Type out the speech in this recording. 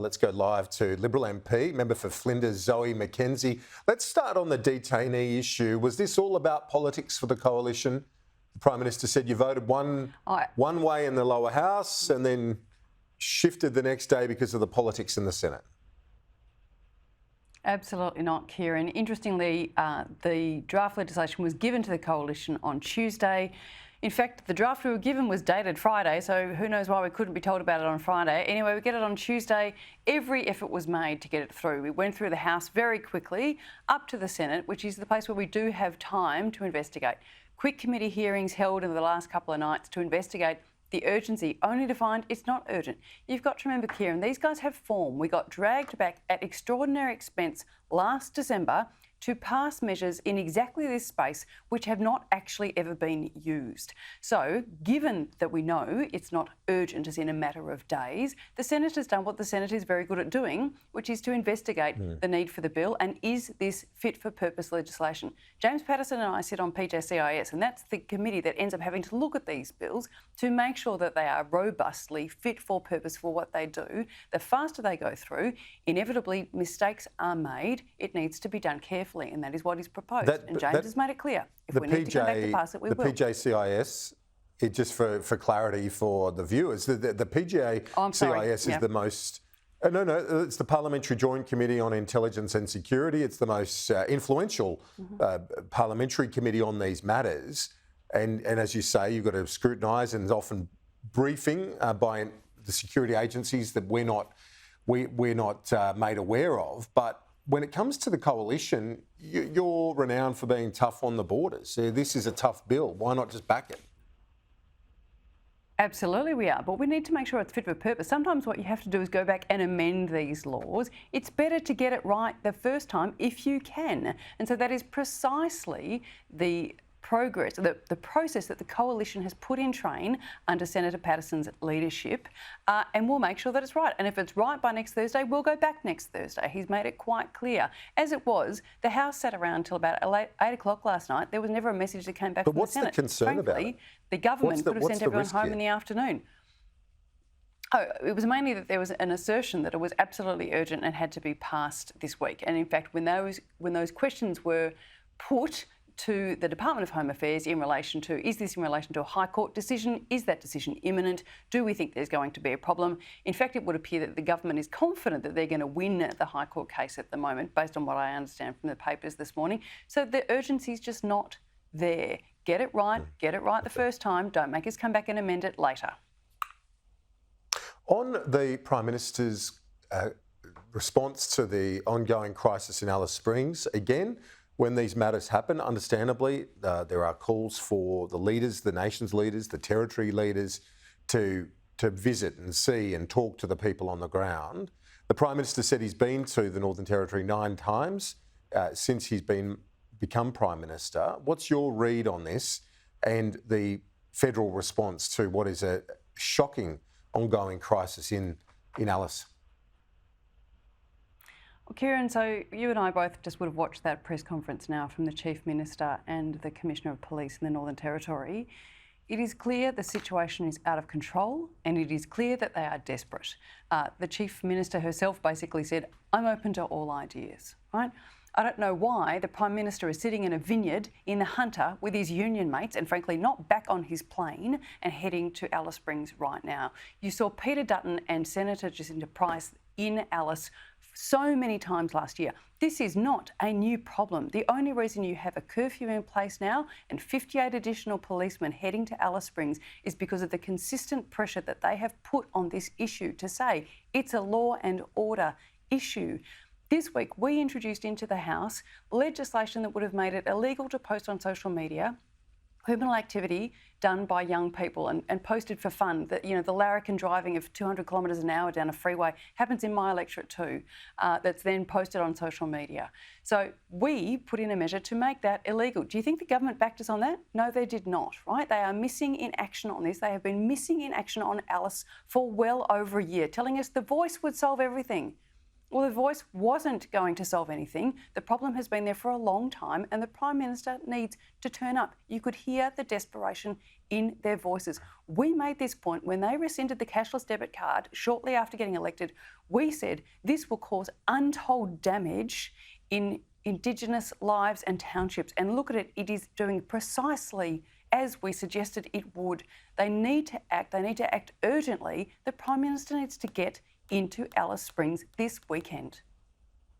Let's go live to Liberal MP, member for Flinders, Zoe McKenzie. Let's start on the detainee issue. Was this all about politics for the coalition? The Prime Minister said you voted one way in the lower house and then shifted the next day because of the politics in the Senate. Absolutely not, Kieran. Interestingly, the draft legislation was given to the coalition on Tuesday. In fact, the draft we were given was dated Friday, so who knows why we couldn't be told about it on Friday. Anyway, we get it on Tuesday. Every effort was made to get it through. We went through the House very quickly, up to the Senate, which is the place where we do have time to investigate. Quick committee hearings held in the last couple of nights to investigate the urgency, only to find it's not urgent. You've got to remember, Kieran, these guys have form. We got dragged back at extraordinary expense last December to pass measures in exactly this space which have not actually ever been used. So, given that we know it's not urgent as in a matter of days, the Senate has done what the Senate is very good at doing, which is to investigate the need for the bill and is this fit for purpose legislation. James Patterson and I sit on PJCIS, and that's the committee that ends up having to look at these bills to make sure that they are robustly fit for purpose for what they do. The faster they go through, inevitably mistakes are made. It needs to be done carefully, and that is what is proposed. And James has made it clear. If we need to come back to pass it, we will. The PJCIS, just for clarity for the viewers, the PJCIS is the most... it's the Parliamentary Joint Committee on Intelligence and Security. It's the most influential parliamentary committee on these matters. And as you say, you've got to scrutinise, and there's often briefing by the security agencies that we're not made aware of. But when it comes to the coalition, you're renowned for being tough on the borders. This is a tough bill. Why not just back it? Absolutely we are, but we need to make sure it's fit for purpose. Sometimes what you have to do is go back and amend these laws. It's better to get it right the first time if you can. And so that is precisely the progress, the process that the coalition has put in train under Senator Patterson's leadership, and we'll make sure that it's right. And if it's right by next Thursday, we'll go back next Thursday. He's made it quite clear. As it was, the House sat around till about 8 o'clock last night. There was never a message that came back from the Senate. But what's the concern about it? The government could have sent everyone home in the afternoon. Oh, it was mainly that there was an assertion that it was absolutely urgent and had to be passed this week. And in fact, when those questions were put to the Department of Home Affairs in relation to, is this in relation to a High Court decision? Is that decision imminent? Do we think there's going to be a problem? In fact, it would appear that the government is confident that they're going to win the High Court case at the moment, based on what I understand from the papers this morning. So the urgency is just not there. Get it right the first time. Don't make us come back and amend it later. On the Prime Minister's response to the ongoing crisis in Alice Springs, again, when these matters happen, understandably, there are calls for the leaders, the nation's leaders, the territory leaders to visit and see and talk to the people on the ground. The Prime Minister said he's been to the Northern Territory 9 times since he's become Prime Minister. What's your read on this and the federal response to what is a shocking ongoing crisis in Alice? Well, Kieran, so you and I both just would have watched that press conference now from the Chief Minister and the Commissioner of Police in the Northern Territory. It is clear the situation is out of control, and it is clear that they are desperate. The Chief Minister herself basically said, I'm open to all ideas, right? I don't know why the Prime Minister is sitting in a vineyard in the Hunter with his union mates and, frankly, not back on his plane and heading to Alice Springs right now. You saw Peter Dutton and Senator Jacinta Price in Alice so many times last year. This is not a new problem. The only reason you have a curfew in place now and 58 additional policemen heading to Alice Springs is because of the consistent pressure that they have put on this issue to say it's a law and order issue. This week, we introduced into the House legislation that would have made it illegal to post on social media criminal activity done by young people and posted for fun. That, you know, the larrikin driving of 200 kilometres an hour down a freeway happens in my electorate too. That's then posted on social media. So we put in a measure to make that illegal. Do you think the government backed us on that? No, they did not, right? They are missing in action on this. They have been missing in action on Alice for well over a year, telling us the voice would solve everything. Well, the voice wasn't going to solve anything. The problem has been there for a long time, and the Prime Minister needs to turn up. You could hear the desperation in their voices. We made this point when they rescinded the cashless debit card shortly after getting elected. We said this will cause untold damage in Indigenous lives and townships. And look at it, it is doing precisely as we suggested it would. They need to act. They need to act urgently. The Prime Minister needs to get into Alice Springs this weekend.